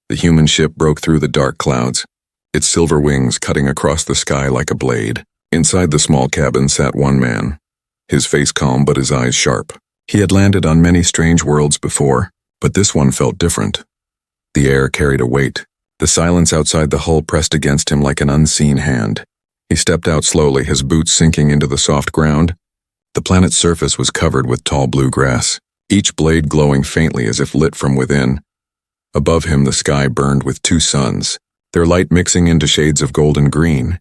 The human ship broke through the dark clouds, its silver wings cutting across the sky like a blade. Inside the small cabin sat one man, his face calm but his eyes sharp. He had landed on many strange worlds before, but this one felt different. The air carried a weight. The silence outside the hull pressed against him like an unseen hand. He stepped out slowly, his boots sinking into the soft ground. The planet's surface was covered with tall blue grass, each blade glowing faintly as if lit from within. Above him the sky burned with two suns, their light mixing into shades of golden green.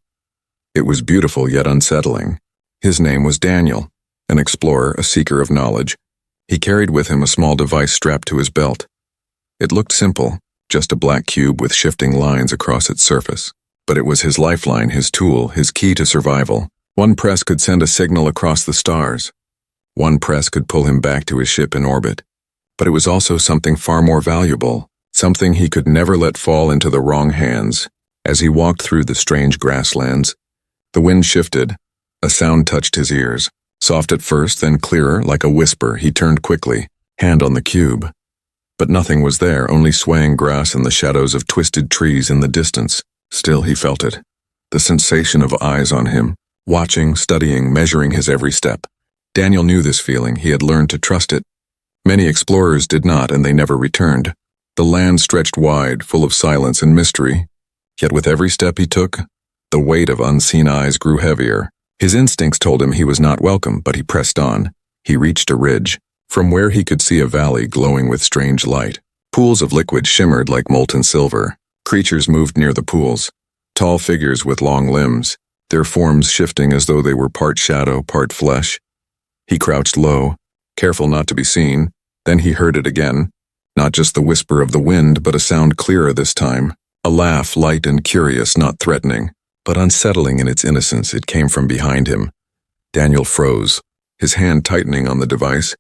It was beautiful yet unsettling. His name was Daniel, an explorer, a seeker of knowledge. He carried with him a small device strapped to his belt. It looked simple, just a black cube with shifting lines across its surface. But it was his lifeline, his tool, his key to survival. One press could send a signal across the stars. One press could pull him back to his ship in orbit. But it was also something far more valuable, something he could never let fall into the wrong hands. As he walked through the strange grasslands, the wind shifted. A sound touched his ears. Soft at first, then clearer, like a whisper. He turned quickly, hand on the cube. But nothing was there, only swaying grass and the shadows of twisted trees in the distance. Still he felt it, the sensation of eyes on him, watching, studying, measuring his every step. Daniel knew this feeling. He had learned to trust it. Many explorers did not, and they never returned. The land stretched wide, full of silence and mystery. Yet with every step he took, the weight of unseen eyes grew heavier. His instincts told him he was not welcome, but he pressed on. He reached a ridge, from where he could see a valley glowing with strange light. Pools of liquid shimmered like molten silver. Creatures moved near the pools, tall figures with long limbs, their forms shifting as though they were part shadow, part flesh. He crouched low, careful not to be seen. Then he heard it again, not just the whisper of the wind, but a sound clearer this time. A laugh, light and curious, not threatening, but unsettling in its innocence. It came from behind him. Daniel froze, his hand tightening on the device.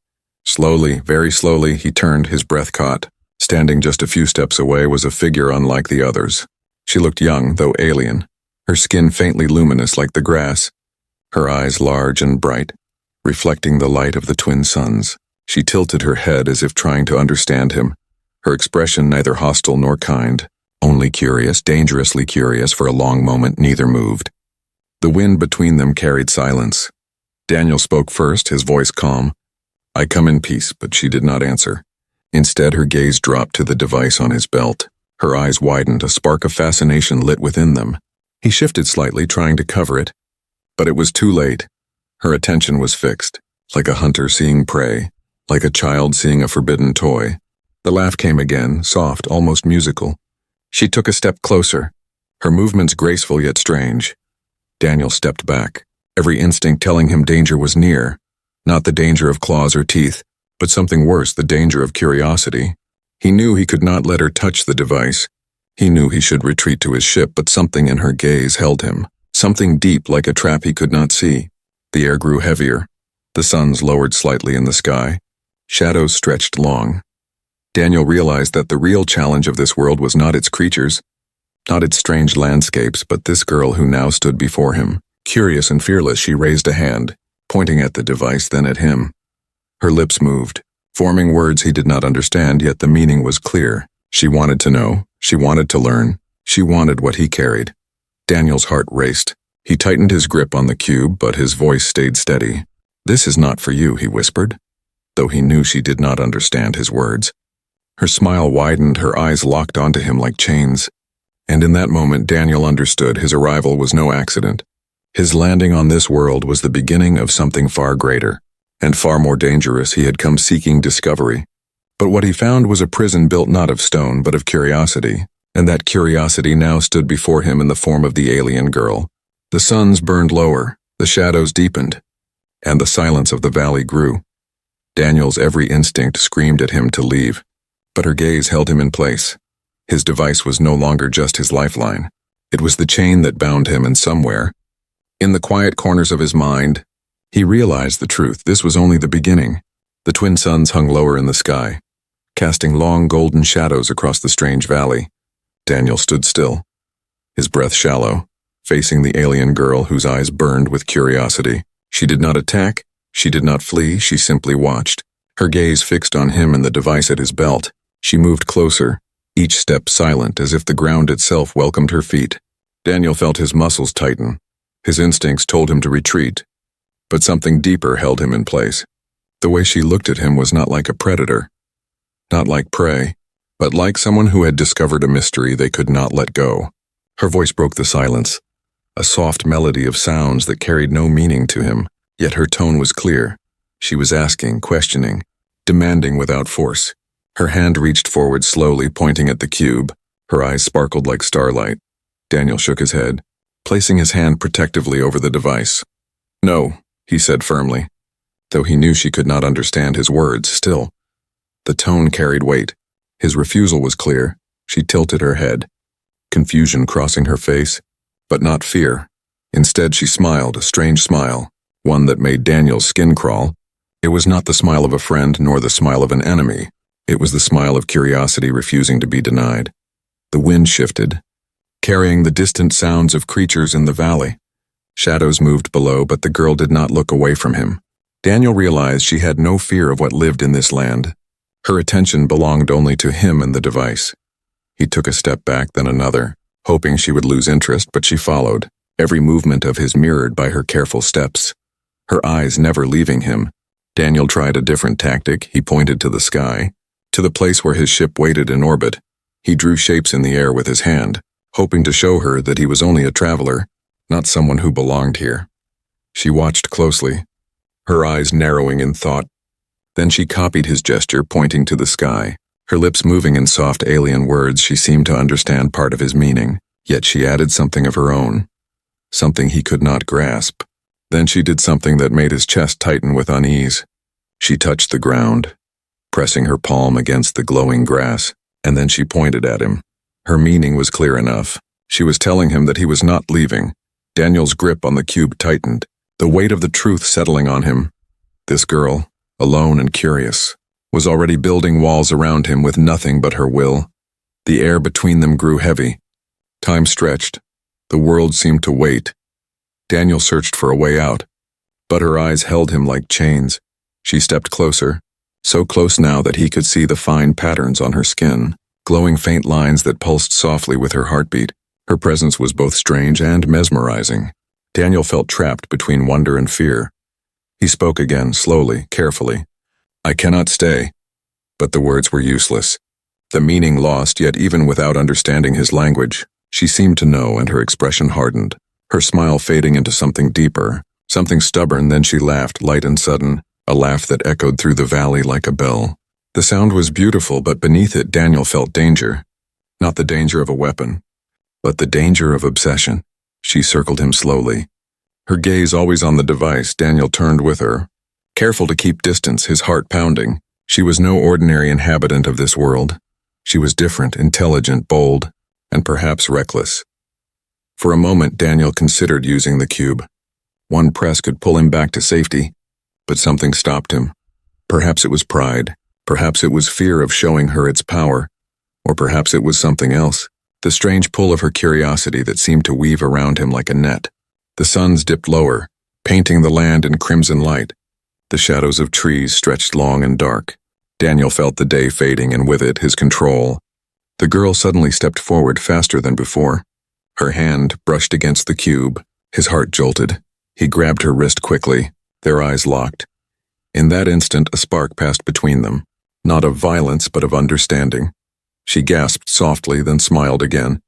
Slowly, very slowly, he turned, his breath caught. Standing just a few steps away was a figure unlike the others. She looked young, though alien, her skin faintly luminous like the grass, her eyes large and bright, reflecting the light of the twin suns. She tilted her head as if trying to understand him, her expression neither hostile nor kind, only curious, dangerously curious. For a long moment neither moved. The wind between them carried silence. Daniel spoke first, his voice calm. "I come in peace," but she did not answer. Instead, her gaze dropped to the device on his belt. Her eyes widened, a spark of fascination lit within them. He shifted slightly, trying to cover it, but it was too late. Her attention was fixed, like a hunter seeing prey, like a child seeing a forbidden toy. The laugh came again, soft, almost musical. She took a step closer, her movements graceful yet strange. Daniel stepped back, every instinct telling him danger was near, not the danger of claws or teeth, but something worse, the danger of curiosity. He knew he could not let her touch the device. He knew he should retreat to his ship, but something in her gaze held him, something deep like a trap he could not see. The air grew heavier. The suns lowered slightly in the sky. Shadows stretched long. Daniel realized that the real challenge of this world was not its creatures, not its strange landscapes, but this girl who now stood before him. Curious and fearless, she raised a hand, pointing at the device, then at him. Her lips moved, forming words he did not understand, yet the meaning was clear. She wanted to know, she wanted to learn, she wanted what he carried. Daniel's heart raced. He tightened his grip on the cube, but his voice stayed steady. "This is not for you," he whispered, though he knew she did not understand his words. Her smile widened, her eyes locked onto him like chains. And in that moment, Daniel understood his arrival was no accident. His landing on this world was the beginning of something far greater, and far more dangerous. He had come seeking discovery. But what he found was a prison built not of stone, but of curiosity, and that curiosity now stood before him in the form of the alien girl. The suns burned lower, the shadows deepened, and the silence of the valley grew. Daniel's every instinct screamed at him to leave, but her gaze held him in place. His device was no longer just his lifeline. It was the chain that bound him, and somewhere, in the quiet corners of his mind, he realized the truth. This was only the beginning. The twin suns hung lower in the sky, casting long golden shadows across the strange valley. Daniel stood still, his breath shallow, facing the alien girl whose eyes burned with curiosity. She did not attack, she did not flee, she simply watched, her gaze fixed on him and the device at his belt. She moved closer, each step silent as if the ground itself welcomed her feet. Daniel felt his muscles tighten. His instincts told him to retreat, but something deeper held him in place. The way she looked at him was not like a predator, not like prey, but like someone who had discovered a mystery they could not let go. Her voice broke the silence, a soft melody of sounds that carried no meaning to him, yet her tone was clear. She was asking, questioning, demanding without force. Her hand reached forward slowly, pointing at the cube. Her eyes sparkled like starlight. Daniel shook his head, placing his hand protectively over the device. "No," he said firmly, though he knew she could not understand his words still. The tone carried weight. His refusal was clear. She tilted her head, confusion crossing her face, but not fear. Instead, she smiled, a strange smile, one that made Daniel's skin crawl. It was not the smile of a friend nor the smile of an enemy. It was the smile of curiosity refusing to be denied. The wind shifted, carrying the distant sounds of creatures in the valley. Shadows moved below, but the girl did not look away from him. Daniel realized she had no fear of what lived in this land. Her attention belonged only to him and the device. He took a step back, then another, hoping she would lose interest, but she followed, every movement of his mirrored by her careful steps, her eyes never leaving him. Daniel tried a different tactic. He pointed to the sky, to the place where his ship waited in orbit. He drew shapes in the air with his hand, hoping to show her that he was only a traveler, not someone who belonged here. She watched closely, her eyes narrowing in thought. Then she copied his gesture, pointing to the sky. Her lips moving in soft alien words, she seemed to understand part of his meaning, yet she added something of her own, something he could not grasp. Then she did something that made his chest tighten with unease. She touched the ground, pressing her palm against the glowing grass, and then she pointed at him. Her meaning was clear enough. She was telling him that he was not leaving. Daniel's grip on the cube tightened, the weight of the truth settling on him. This girl, alone and curious, was already building walls around him with nothing but her will. The air between them grew heavy. Time stretched. The world seemed to wait. Daniel searched for a way out, but her eyes held him like chains. She stepped closer, so close now that he could see the fine patterns on her skin, glowing faint lines that pulsed softly with her heartbeat. Her presence was both strange and mesmerizing. Daniel felt trapped between wonder and fear. He spoke again, slowly, carefully. "I cannot stay." But the words were useless. The meaning lost, yet even without understanding his language, she seemed to know, and her expression hardened, her smile fading into something deeper, something stubborn. Then she laughed, light and sudden, a laugh that echoed through the valley like a bell. The sound was beautiful, but beneath it Daniel felt danger. Not the danger of a weapon, but the danger of obsession. She circled him slowly. Her gaze always on the device, Daniel turned with her, careful to keep distance, his heart pounding. She was no ordinary inhabitant of this world. She was different, intelligent, bold, and perhaps reckless. For a moment, Daniel considered using the cube. One press could pull him back to safety, but something stopped him. Perhaps it was pride. Perhaps it was fear of showing her its power. Or perhaps it was something else. The strange pull of her curiosity that seemed to weave around him like a net. The suns dipped lower, painting the land in crimson light. The shadows of trees stretched long and dark. Daniel felt the day fading, and with it, his control. The girl suddenly stepped forward faster than before. Her hand brushed against the cube. His heart jolted. He grabbed her wrist quickly. Their eyes locked. In that instant, a spark passed between them, not of violence but of understanding. She gasped softly, then smiled again.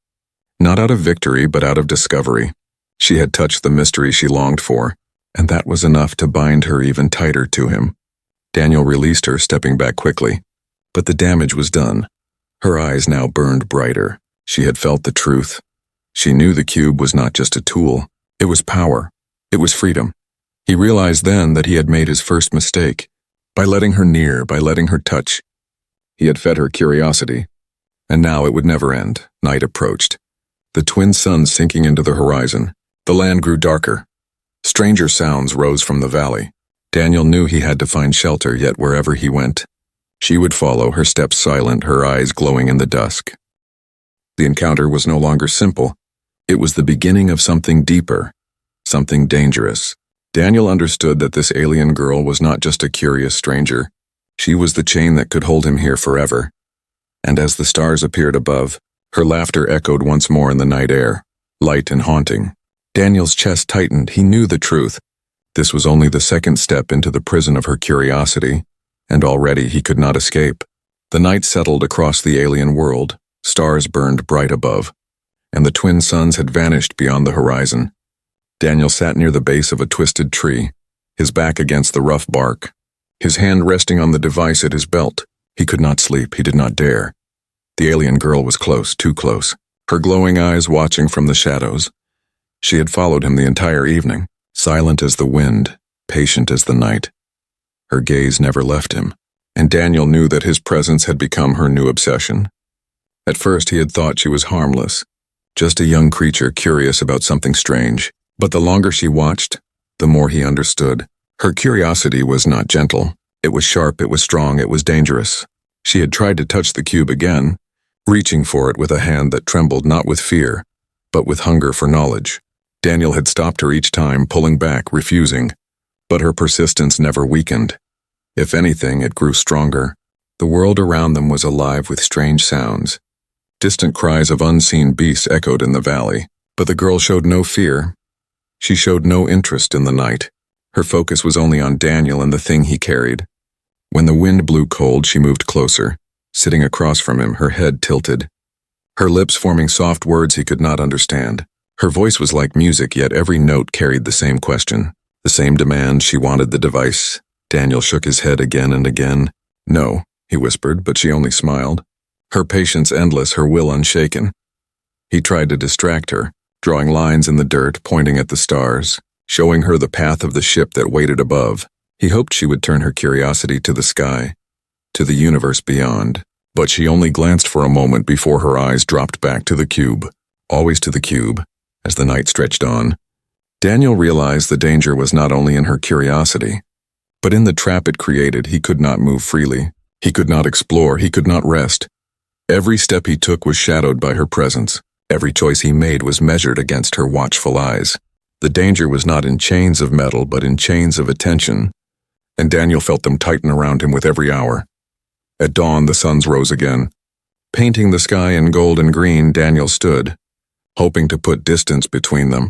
Not out of victory, but out of discovery. She had touched the mystery she longed for, and that was enough to bind her even tighter to him. Daniel released her, stepping back quickly. But the damage was done. Her eyes now burned brighter. She had felt the truth. She knew the cube was not just a tool. It was power. It was freedom. He realized then that he had made his first mistake. By letting her near, by letting her touch. He had fed her curiosity. And now it would never end. Night approached. The twin suns sinking into the horizon. The land grew darker. Stranger sounds rose from the valley. Daniel knew he had to find shelter, yet wherever he went, she would follow, her steps silent, her eyes glowing in the dusk. The encounter was no longer simple. It was the beginning of something deeper, something dangerous. Daniel understood that this alien girl was not just a curious stranger. She was the chain that could hold him here forever. And as the stars appeared above, her laughter echoed once more in the night air, light and haunting. Daniel's chest tightened. He knew the truth. This was only the second step into the prison of her curiosity, and already he could not escape. The night settled across the alien world, stars burned bright above, and the twin suns had vanished beyond the horizon. Daniel sat near the base of a twisted tree, his back against the rough bark, his hand resting on the device at his belt. He could not sleep. He did not dare. The alien girl was close, too close, her glowing eyes watching from the shadows. She had followed him the entire evening, silent as the wind, patient as the night. Her gaze never left him, and Daniel knew that his presence had become her new obsession. At first he had thought she was harmless, just a young creature curious about something strange. But the longer she watched, the more he understood. Her curiosity was not gentle. It was sharp, it was strong, it was dangerous. She had tried to touch the cube again, reaching for it with a hand that trembled not with fear, but with hunger for knowledge. Daniel had stopped her each time, pulling back, refusing, but her persistence never weakened. If anything, it grew stronger. The world around them was alive with strange sounds. Distant cries of unseen beasts echoed in the valley, but the girl showed no fear. She showed no interest in the night. Her focus was only on Daniel and the thing he carried. When the wind blew cold, she moved closer, sitting across from him, her head tilted, her lips forming soft words he could not understand. Her voice was like music, yet every note carried the same question, the same demand. She wanted the device. Daniel shook his head again and again. No, he whispered, but she only smiled. Her patience endless, her will unshaken. He tried to distract her, drawing lines in the dirt, pointing at the stars, showing her the path of the ship that waited above. He hoped she would turn her curiosity to the sky, to the universe beyond. But she only glanced for a moment before her eyes dropped back to the cube, always to the cube, as the night stretched on. Daniel realized the danger was not only in her curiosity, but in the trap it created. He could not move freely. He could not explore. He could not rest. Every step he took was shadowed by her presence. Every choice he made was measured against her watchful eyes. The danger was not in chains of metal, but in chains of attention, and Daniel felt them tighten around him with every hour. At dawn, the suns rose again. Painting the sky in gold and green, Daniel stood, hoping to put distance between them.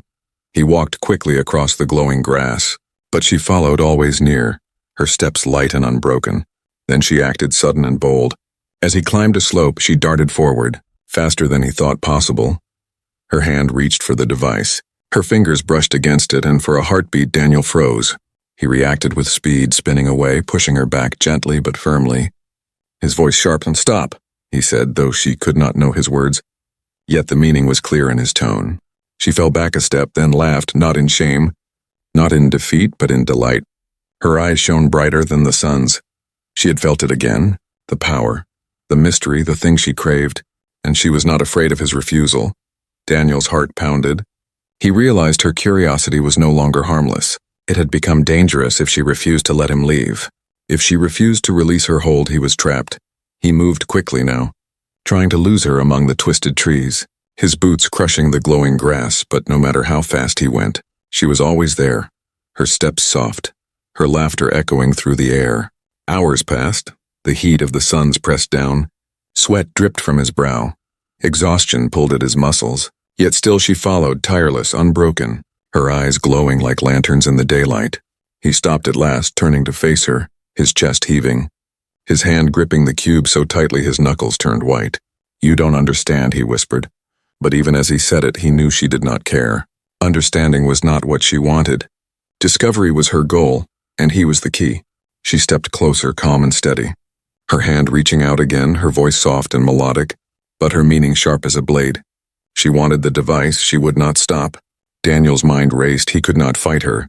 He walked quickly across the glowing grass, but she followed, always near, her steps light and unbroken. Then she acted sudden and bold. As he climbed a slope, she darted forward, faster than he thought possible. Her hand reached for the device. Her fingers brushed against it, and for a heartbeat, Daniel froze. He reacted with speed, spinning away, pushing her back gently but firmly. His voice sharpened. "Stop," he said, though she could not know his words. Yet the meaning was clear in his tone. She fell back a step, then laughed, not in shame, not in defeat, but in delight. Her eyes shone brighter than the sun's. She had felt it again, the power, the mystery, the thing she craved, and she was not afraid of his refusal. Daniel's heart pounded. He realized her curiosity was no longer harmless. It had become dangerous if she refused to let him leave. If she refused to release her hold, he was trapped. He moved quickly now, trying to lose her among the twisted trees, his boots crushing the glowing grass, but no matter how fast he went, she was always there, her steps soft, her laughter echoing through the air. Hours passed. The heat of the suns pressed down. Sweat dripped from his brow. Exhaustion pulled at his muscles. Yet still she followed, tireless, unbroken, her eyes glowing like lanterns in the daylight. He stopped at last, turning to face her, his chest heaving, his hand gripping the cube so tightly his knuckles turned white. "You don't understand," he whispered. But even as he said it, he knew she did not care. Understanding was not what she wanted. Discovery was her goal, and he was the key. She stepped closer, calm and steady, her hand reaching out again, her voice soft and melodic, but her meaning sharp as a blade. She wanted the device. She would not stop. Daniel's mind raced. He could not fight her.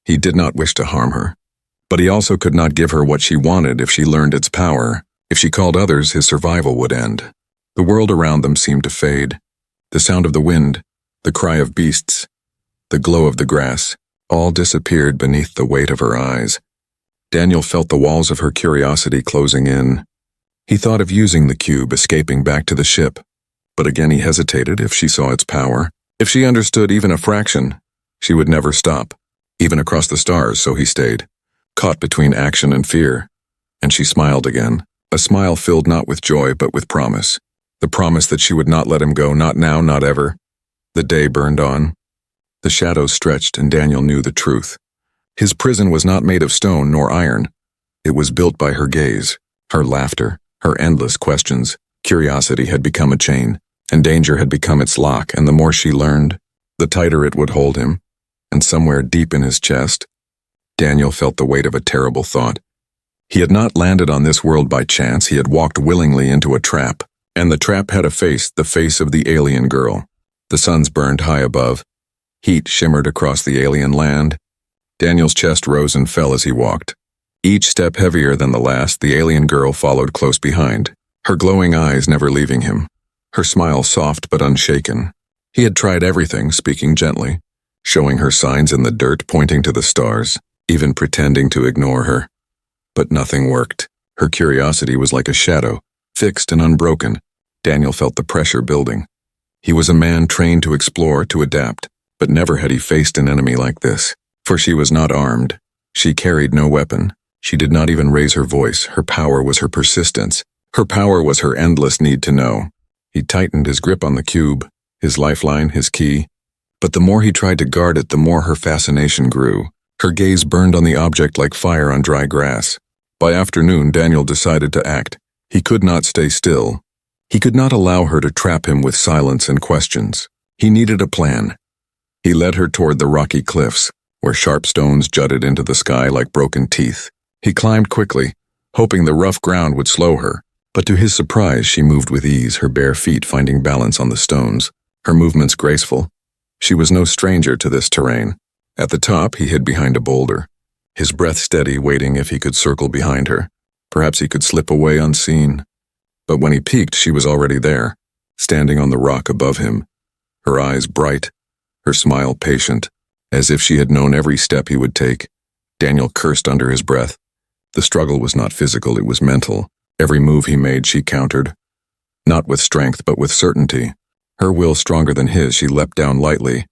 He did not wish to harm her. But he also could not give her what she wanted. If she learned its power, if she called others, his survival would end. The world around them seemed to fade. The sound of the wind, the cry of beasts, the glow of the grass, all disappeared beneath the weight of her eyes. Daniel felt the walls of her curiosity closing in. He thought of using the cube, escaping back to the ship. But again he hesitated. If she saw its power, if she understood even a fraction, she would never stop, even across the stars. So he stayed, caught between action and fear. And she smiled again, A smile filled not with joy but with promise. The promise that she would not let him go, not now, not ever. The day burned on. The shadows stretched, and Daniel knew the truth. His prison was not made of stone nor iron. It was built by her gaze, her laughter, her endless questions. Curiosity had become a chain, and danger had become its lock, and the more she learned, the tighter it would hold him. And somewhere deep in his chest, Daniel felt the weight of a terrible thought. He had not landed on this world by chance. He had walked willingly into a trap, and the trap had a face, the face of the alien girl. The suns burned high above. Heat shimmered across the alien land. Daniel's chest rose and fell as he walked. Each step heavier than the last, the alien girl followed close behind, her glowing eyes never leaving him, her smile soft but unshaken. He had tried everything, speaking gently, showing her signs in the dirt, pointing to the stars, even pretending to ignore her. But nothing worked. Her curiosity was like a shadow, fixed and unbroken. Daniel felt the pressure building. He was a man trained to explore, to adapt, but never had he faced an enemy like this. For she was not armed. She carried no weapon. She did not even raise her voice. Her power was her persistence. Her power was her endless need to know. He tightened his grip on the cube, his lifeline, his key. But the more he tried to guard it, the more her fascination grew. Her gaze burned on the object like fire on dry grass. By afternoon, Daniel decided to act. He could not stay still. He could not allow her to trap him with silence and questions. He needed a plan. He led her toward the rocky cliffs, where sharp stones jutted into the sky like broken teeth. He climbed quickly, hoping the rough ground would slow her. But to his surprise, she moved with ease, her bare feet finding balance on the stones, her movements graceful. She was no stranger to this terrain. At the top, he hid behind a boulder, his breath steady, waiting if he could circle behind her. Perhaps he could slip away unseen. But when he peeked, she was already there, standing on the rock above him, her eyes bright, her smile patient, as if she had known every step he would take. Daniel cursed under his breath. The struggle was not physical, it was mental. Every move he made, she countered. Not with strength, but with certainty. Her will stronger than his, she leapt down lightly.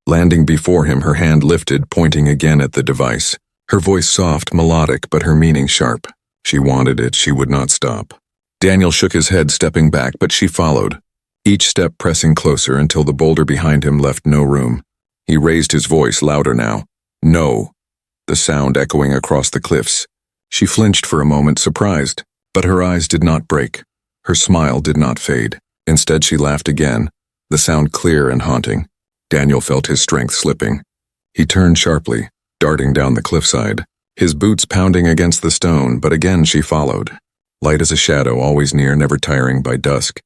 Landing before him, her hand lifted, pointing again at the device. Her voice soft, melodic, but her meaning sharp. She wanted it, she would not stop. Daniel shook his head, stepping back, but she followed, each step pressing closer until the boulder behind him left no room. He raised his voice, louder now. No. The sound echoing across the cliffs. She flinched for a moment, surprised. But her eyes did not break. Her smile did not fade. Instead, she laughed again, the sound clear and haunting. Daniel felt his strength slipping. He turned sharply, darting down the cliffside, his boots pounding against the stone, but again she followed. Light as a shadow, always near, never tiring by dusk.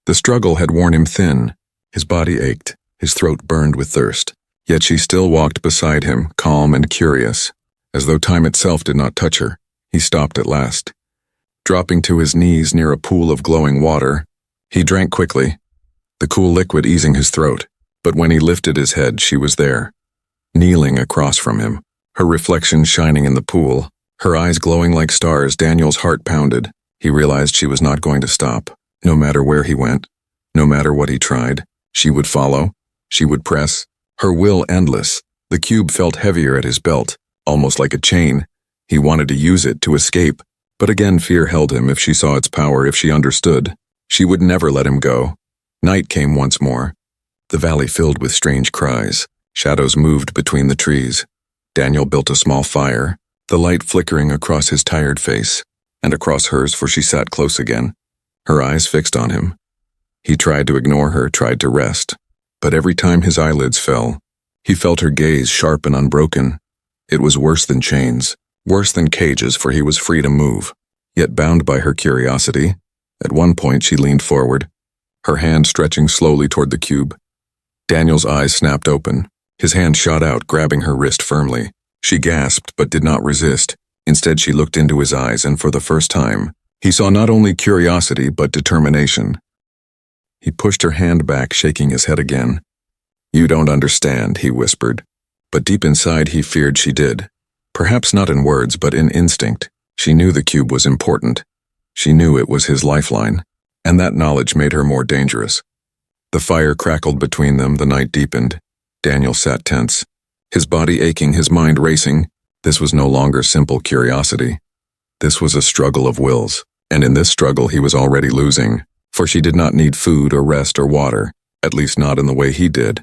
The struggle had worn him thin. His body ached, his throat burned with thirst. Yet she still walked beside him, calm and curious. As though time itself did not touch her, he stopped at last. Dropping to his knees near a pool of glowing water, he drank quickly, the cool liquid easing his throat. But when he lifted his head, she was there, kneeling across from him, her reflection shining in the pool, her eyes glowing like stars. Daniel's heart pounded. He realized she was not going to stop. No matter where he went, no matter what he tried, she would follow, she would press, her will endless. The cube felt heavier at his belt, almost like a chain. He wanted to use it to escape. But again fear held him. If she saw its power, if she understood, she would never let him go. Night came once more. The valley filled with strange cries. Shadows moved between the trees. Daniel built a small fire, the light flickering across his tired face, and across hers, for she sat close again, her eyes fixed on him. He tried to ignore her, tried to rest, but every time his eyelids fell, he felt her gaze sharp and unbroken. It was worse than chains. Worse than cages, for he was free to move, yet bound by her curiosity. At one point she leaned forward, her hand stretching slowly toward the cube. Daniel's eyes snapped open. His hand shot out, grabbing her wrist firmly. She gasped, but did not resist. Instead, she looked into his eyes, and for the first time, he saw not only curiosity, but determination. He pushed her hand back, shaking his head again. "You don't understand," he whispered. But deep inside, he feared she did. Perhaps not in words, but in instinct. She knew the cube was important. She knew it was his lifeline, and that knowledge made her more dangerous. The fire crackled between them, the night deepened. Daniel sat tense, his body aching, his mind racing. This was no longer simple curiosity. This was a struggle of wills. And in this struggle he was already losing, for she did not need food or rest or water, at least not in the way he did.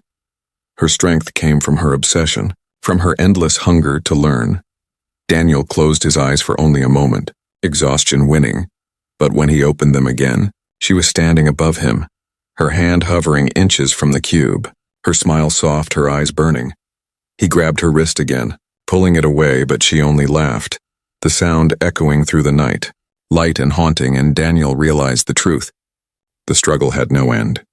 Her strength came from her obsession, from her endless hunger to learn. Daniel closed his eyes for only a moment, exhaustion winning. But when he opened them again, she was standing above him, her hand hovering inches from the cube, her smile soft, her eyes burning. He grabbed her wrist again, pulling it away, but she only laughed, the sound echoing through the night, light and haunting, and Daniel realized the truth. The struggle had no end.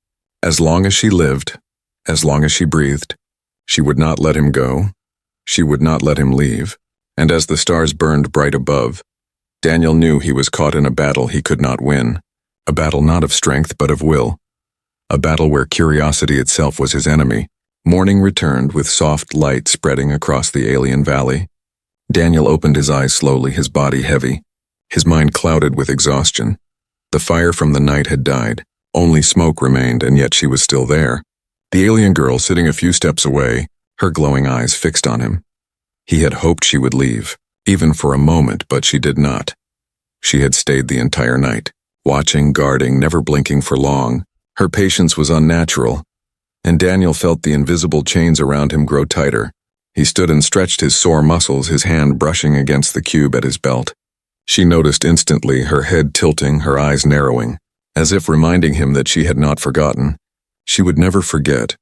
As long as she lived, as long as she breathed, she would not let him go, she would not let him leave, and as the stars burned bright above, Daniel knew he was caught in a battle he could not win, a battle not of strength but of will, a battle where curiosity itself was his enemy. Morning returned with soft light spreading across the alien valley. Daniel opened his eyes slowly, his body heavy, his mind clouded with exhaustion. The fire from the night had died, only smoke remained, and yet she was still there. The alien girl sitting a few steps away, her glowing eyes fixed on him. He had hoped she would leave, even for a moment, but she did not. She had stayed the entire night, watching, guarding, never blinking for long. Her patience was unnatural, and Daniel felt the invisible chains around him grow tighter. He stood and stretched his sore muscles, his hand brushing against the cube at his belt. She noticed instantly, her head tilting, her eyes narrowing, as if reminding him that she had not forgotten. She would never forget.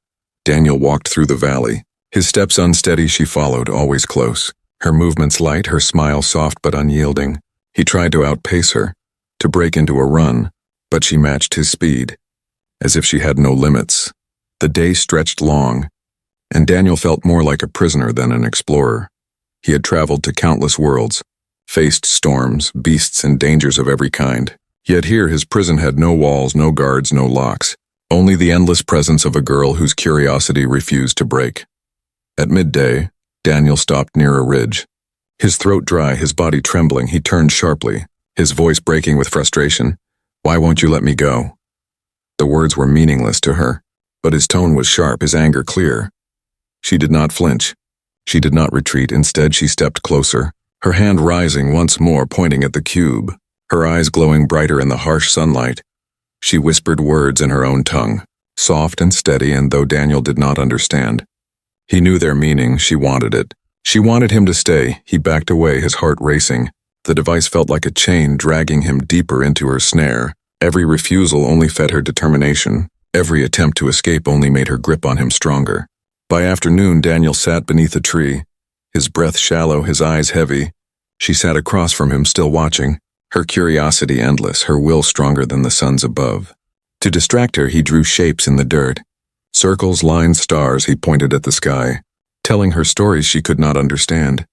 Daniel walked through the valley. His steps unsteady, she followed, always close. Her movements light, her smile soft but unyielding. He tried to outpace her, to break into a run, but she matched his speed, as if she had no limits. The day stretched long, and Daniel felt more like a prisoner than an explorer. He had traveled to countless worlds, faced storms, beasts, and dangers of every kind. Yet here his prison had no walls, no guards, no locks, only the endless presence of a girl whose curiosity refused to break. At midday, Daniel stopped near a ridge. His throat dry, his body trembling, he turned sharply, his voice breaking with frustration. "Why won't you let me go?" The words were meaningless to her, but his tone was sharp, his anger clear. She did not flinch. She did not retreat. Instead, she stepped closer, her hand rising once more, pointing at the cube, her eyes glowing brighter in the harsh sunlight. She whispered words in her own tongue, soft and steady, and though Daniel did not understand, he knew their meaning. She wanted it. She wanted him to stay. He backed away, his heart racing. The device felt like a chain dragging him deeper into her snare. Every refusal only fed her determination. Every attempt to escape only made her grip on him stronger. By afternoon, Daniel sat beneath a tree, his breath shallow, his eyes heavy. She sat across from him, still watching, her curiosity endless, her will stronger than the suns above. To distract her, he drew shapes in the dirt. Circles, lines, stars. He pointed at the sky, telling her stories she could not understand.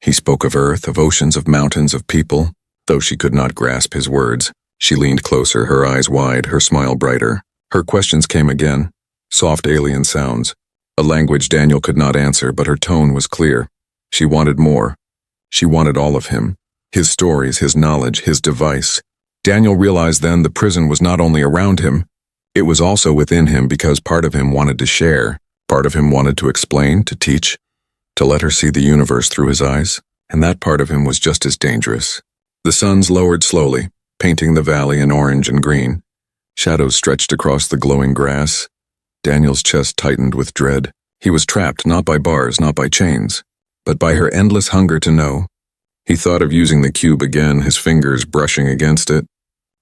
He spoke of earth, of oceans, of mountains, of people. Though she could not grasp his words, she leaned closer, her eyes wide, her smile brighter. Her questions came again, soft alien sounds, a language Daniel could not answer, but her tone was clear. She wanted more. She wanted all of him, his stories, his knowledge, his device. Daniel realized then the prison was not only around him, it was also within him, because part of him wanted to share, part of him wanted to explain, to teach, to let her see the universe through his eyes, and that part of him was just as dangerous. The suns lowered slowly, painting the valley in orange and green. Shadows stretched across the glowing grass. Daniel's chest tightened with dread. He was trapped not by bars, not by chains, but by her endless hunger to know. He thought of using the cube again, his fingers brushing against it,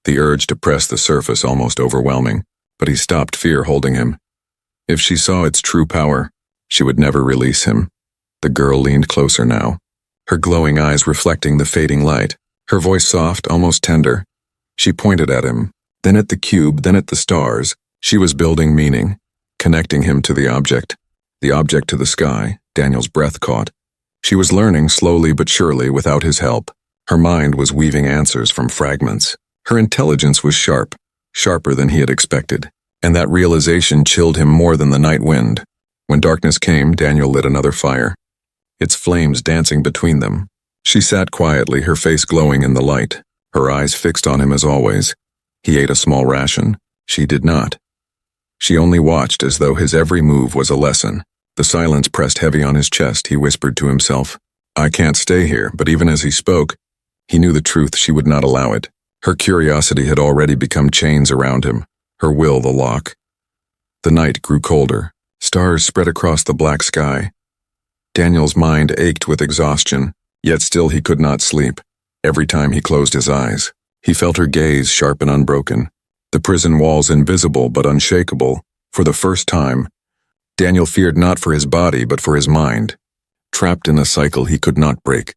the urge to press the surface almost overwhelming, but he stopped, fear holding him. If she saw its true power, she would never release him. The girl leaned closer now, her glowing eyes reflecting the fading light, her voice soft, almost tender. She pointed at him, then at the cube, then at the stars. She was building meaning, connecting him to the object to the sky. Daniel's breath caught. She was learning slowly but surely without his help. Her mind was weaving answers from fragments. Her intelligence was sharp, sharper than he had expected, and that realization chilled him more than the night wind. When darkness came, Daniel lit another fire, its flames dancing between them. She sat quietly, her face glowing in the light, her eyes fixed on him as always. He ate a small ration. She did not. She only watched, as though his every move was a lesson. The silence pressed heavy on his chest. He whispered to himself, "I can't stay here," but even as he spoke, he knew the truth. She would not allow it. Her curiosity had already become chains around him, her will the lock. The night grew colder. Stars spread across the black sky. Daniel's mind ached with exhaustion, yet still he could not sleep. Every time he closed his eyes, he felt her gaze sharp and unbroken, the prison walls invisible but unshakable. For the first time, Daniel feared not for his body but for his mind, trapped in a cycle he could not break.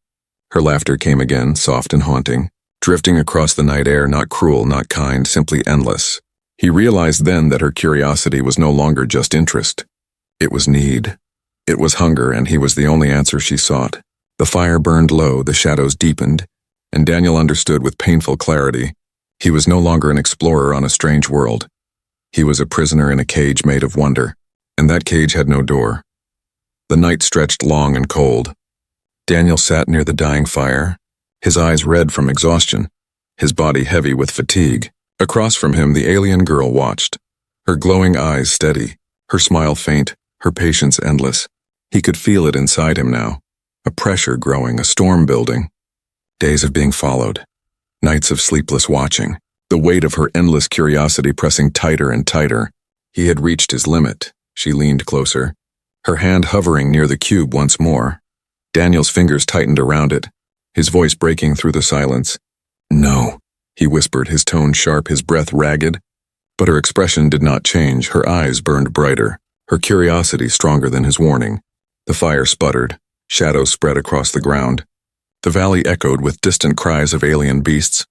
Her laughter came again, soft and haunting, drifting across the night air, not cruel, not kind, simply endless. He realized then that her curiosity was no longer just interest. It was need. It was hunger, and he was the only answer she sought. The fire burned low, the shadows deepened, and Daniel understood with painful clarity. He was no longer an explorer on a strange world. He was a prisoner in a cage made of wonder, and that cage had no door. The night stretched long and cold. Daniel sat near the dying fire, his eyes red from exhaustion, his body heavy with fatigue. Across from him, the alien girl watched, her glowing eyes steady, her smile faint, her patience endless. He could feel it inside him now, a pressure growing, a storm building. Days of being followed, nights of sleepless watching, the weight of her endless curiosity pressing tighter and tighter. He had reached his limit. She leaned closer, her hand hovering near the cube once more. Daniel's fingers tightened around it, his voice breaking through the silence. "No," he whispered, his tone sharp, his breath ragged. But her expression did not change. Her eyes burned brighter, her curiosity stronger than his warning. The fire sputtered, shadows spread across the ground. The valley echoed with distant cries of alien beasts.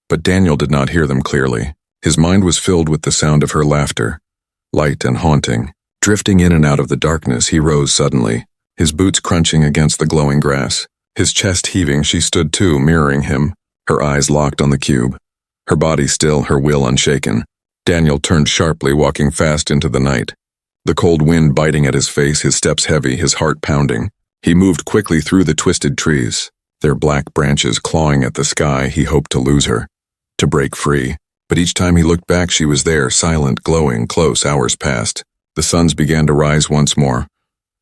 But Daniel did not hear them clearly. His mind was filled with the sound of her laughter, light and haunting. Drifting in and out of the darkness, he rose suddenly, his boots crunching against the glowing grass. His chest heaving, she stood too, mirroring him, her eyes locked on the cube, her body still, her will unshaken. Daniel turned sharply, walking fast into the night, the cold wind biting at his face, his steps heavy, his heart pounding. He moved quickly through the twisted trees, their black branches clawing at the sky. He hoped to lose her, to break free. But each time he looked back, she was there, silent, glowing, close. Hours passed. The suns began to rise once more,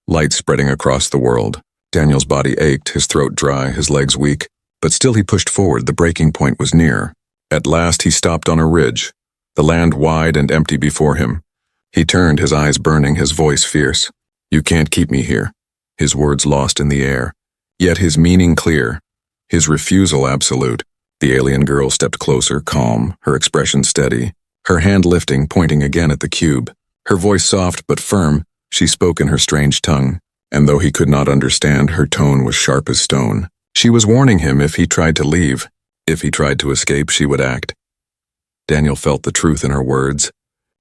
light spreading across the world. Daniel's body ached, his throat dry, his legs weak, but still he pushed forward. The breaking point was near. At last he stopped on a ridge, the land wide and empty before him. He turned, his eyes burning, his voice fierce. "You can't keep me here," his words lost in the air, yet his meaning clear, his refusal absolute. The alien girl stepped closer, calm, her expression steady, her hand lifting, pointing again at the cube. Her voice soft but firm, she spoke in her strange tongue, and though he could not understand, her tone was sharp as stone. She was warning him if he tried to leave, if he tried to escape, she would act. Daniel felt the truth in her words,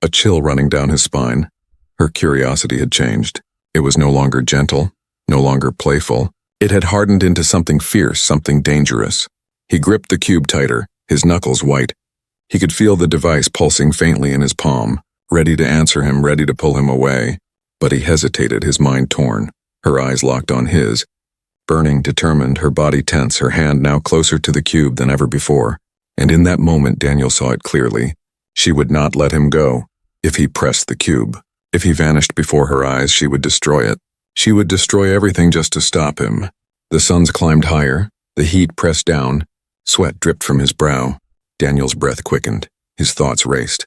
a chill running down his spine. Her curiosity had changed. It was no longer gentle, no longer playful. It had hardened into something fierce, something dangerous. He gripped the cube tighter, his knuckles white. He could feel the device pulsing faintly in his palm, ready to answer him, ready to pull him away. But he hesitated, his mind torn, her eyes locked on his. Burning, determined, her body tense, her hand now closer to the cube than ever before. And in that moment, Daniel saw it clearly. She would not let him go. If he pressed the cube, if he vanished before her eyes, she would destroy it. She would destroy everything just to stop him. The suns climbed higher, the heat pressed down, sweat dripped from his brow. Daniel's breath quickened, his thoughts raced.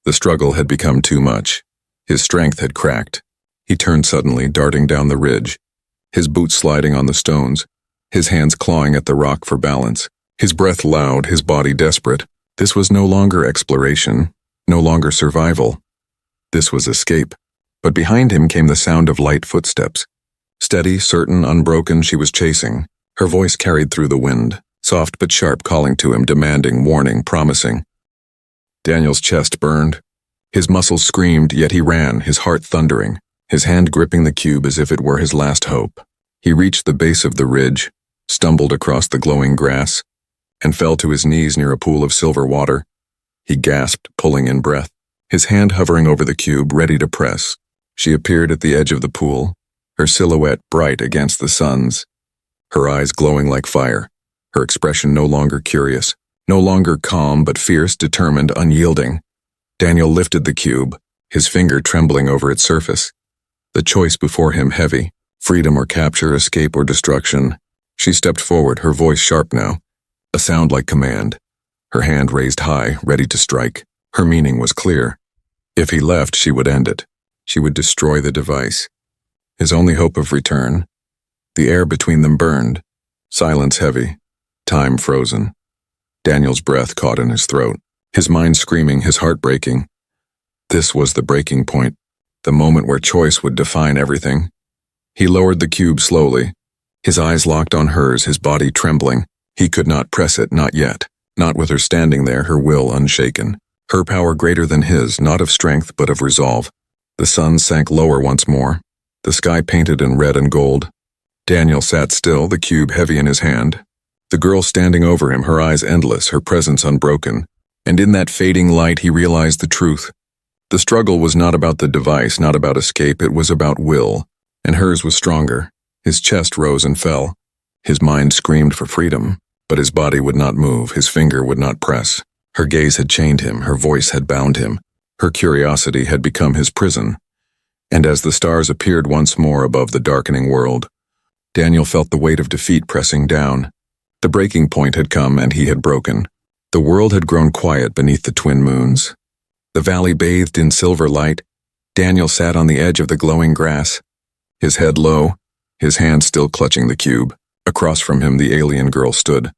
The struggle had become too much. His strength had cracked. He turned suddenly, darting down the ridge, his boots sliding on the stones, his hands clawing at the rock for balance, his breath loud, his body desperate. This was no longer exploration, no longer survival. This was escape. But behind him came the sound of light footsteps. Steady, certain, unbroken, she was chasing. Her voice carried through the wind, soft but sharp, calling to him, demanding, warning, promising. Daniel's chest burned. His muscles screamed, yet he ran, his heart thundering, his hand gripping the cube as if it were his last hope. He reached the base of the ridge, stumbled across the glowing grass, and fell to his knees near a pool of silver water. He gasped, pulling in breath, his hand hovering over the cube, ready to press. She appeared at the edge of the pool, her silhouette bright against the suns, her eyes glowing like fire, her expression no longer curious, no longer calm but fierce, determined, unyielding. Daniel lifted the cube, his finger trembling over its surface. The choice before him heavy, freedom or capture, escape or destruction. She stepped forward, her voice sharp now, a sound like command. her hand raised high, ready to strike. Her meaning was clear. If he left, she would end it. She would destroy the device. His only hope of return. The air between them burned. Silence heavy. Time frozen. Daniel's breath caught in his throat. His mind screaming, his heart breaking. This was the breaking point. The moment where choice would define everything. He lowered the cube slowly. His eyes locked on hers, his body trembling. He could not press it, not yet. Not with her standing there, her will unshaken. Her power greater than his, not of strength but of resolve. The sun sank lower once more. The sky painted in red and gold. Daniel sat still, the cube heavy in his hand. The girl standing over him, her eyes endless, her presence unbroken. And in that fading light he realized the truth. The struggle was not about the device, not about escape, it was about will. And hers was stronger. His chest rose and fell. His mind screamed for freedom, but his body would not move, his finger would not press. Her gaze had chained him, her voice had bound him. Her curiosity had become his prison. And as the stars appeared once more above the darkening world, Daniel felt the weight of defeat pressing down. The breaking point had come and he had broken. The world had grown quiet beneath the twin moons. The valley bathed in silver light. Daniel sat on the edge of the glowing grass, his head low, his hand still clutching the cube. Across from him the alien girl stood,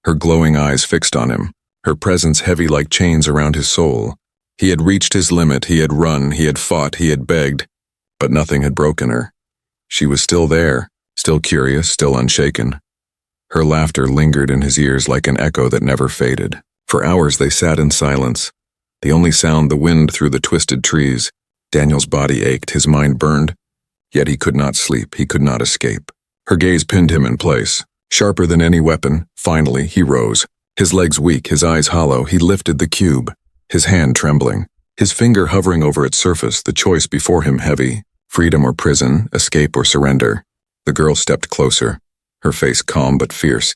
her glowing eyes fixed on him, her presence heavy like chains around his soul. He had reached his limit, he had run, he had fought, he had begged, but nothing had broken her. She was still there, still curious, still unshaken. Her laughter lingered in his ears like an echo that never faded. For hours they sat in silence, the only sound the wind through the twisted trees. Daniel's body ached, his mind burned, yet he could not sleep, he could not escape. Her gaze pinned him in place, sharper than any weapon. Finally, he rose, his legs weak, his eyes hollow. He lifted the cube, his hand trembling, his finger hovering over its surface, the choice before him heavy, freedom or prison, escape or surrender. The girl stepped closer, her face calm but fierce,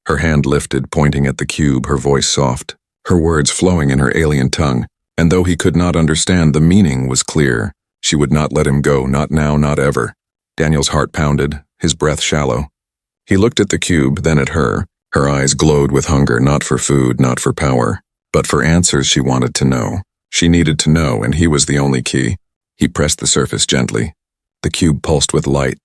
her hand lifted, pointing at the cube, her voice soft, her words flowing in her alien tongue, and though he could not understand, the meaning was clear. She would not let him go, not now, not ever. Daniel's heart pounded, his breath shallow. He looked at the cube, then at her. Her eyes glowed with hunger, not for food, not for power, but for answers she wanted to know. She needed to know, and he was the only key. He pressed the surface gently. The cube pulsed with light.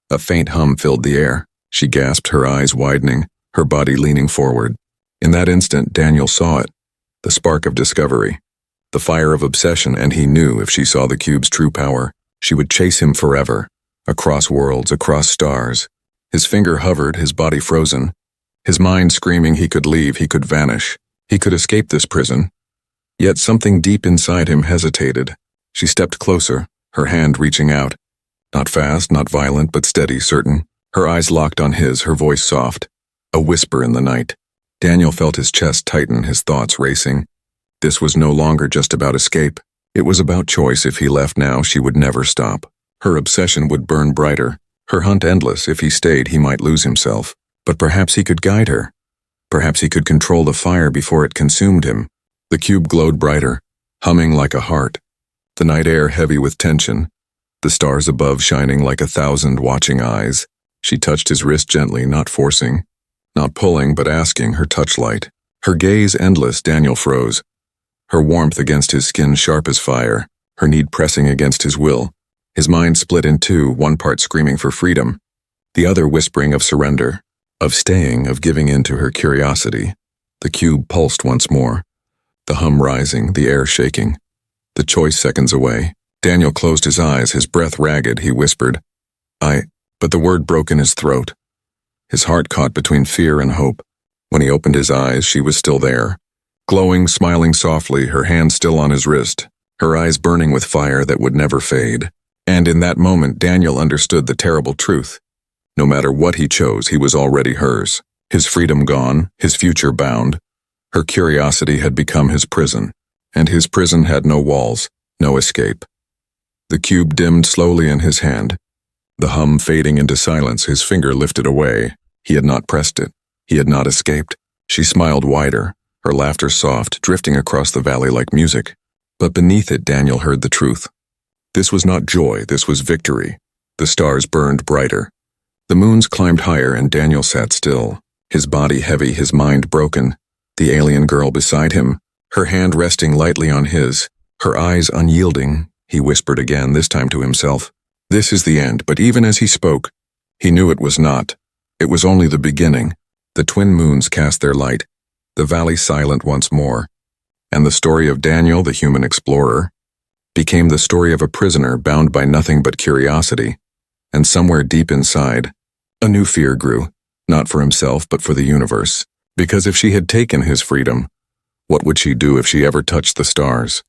A faint hum filled the air. She gasped, her eyes widening, her body leaning forward. In that instant, Daniel saw it. The spark of discovery. The fire of obsession, and he knew if she saw the cube's true power, she would chase him forever. Across worlds, across stars. His finger hovered, his body frozen. His mind screaming he could leave, he could vanish. He could escape this prison. Yet something deep inside him hesitated. She stepped closer, her hand reaching out. Not fast, not violent, but steady, certain. Her eyes locked on his, her voice soft. A whisper in the night. Daniel felt his chest tighten, his thoughts racing. This was no longer just about escape. It was about choice. If he left now, she would never stop. Her obsession would burn brighter, her hunt endless. If he stayed, he might lose himself. But perhaps he could guide her. Perhaps he could control the fire before it consumed him. The cube glowed brighter, humming like a heart. The night air heavy with tension. The stars above shining like 1,000 watching eyes. She touched his wrist gently, not forcing, not pulling, but asking, her touch light. Her gaze endless. Daniel froze. Her warmth against his skin sharp as fire, her need pressing against his will. His mind split in two, one part screaming for freedom, the other whispering of surrender, of staying, of giving in to her curiosity. The cube pulsed once more, the hum rising, the air shaking. The choice seconds away. Daniel closed his eyes, his breath ragged. He whispered, but the word broke in his throat. His heart caught between fear and hope. When he opened his eyes, she was still there. Glowing, smiling softly, her hand still on his wrist, her eyes burning with fire that would never fade. And in that moment, Daniel understood the terrible truth. No matter what he chose, he was already hers. His freedom gone, his future bound. Her curiosity had become his prison, and his prison had no walls, no escape. The cube dimmed slowly in his hand. The hum fading into silence, his finger lifted away. He had not pressed it. He had not escaped. She smiled wider, her laughter soft, drifting across the valley like music. But beneath it, Daniel heard the truth. This was not joy, this was victory. The stars burned brighter. The moons climbed higher, and Daniel sat still, his body heavy, his mind broken. the alien girl beside him, her hand resting lightly on his, her eyes unyielding. He whispered again, this time to himself. This is the end, but even as he spoke, he knew it was not. It was only the beginning. The twin moons cast their light, the valley silent once more, and the story of Daniel, the human explorer, became the story of a prisoner bound by nothing but curiosity. And somewhere deep inside, a new fear grew, not for himself but for the universe, because if she had taken his freedom, what would she do if she ever touched the stars?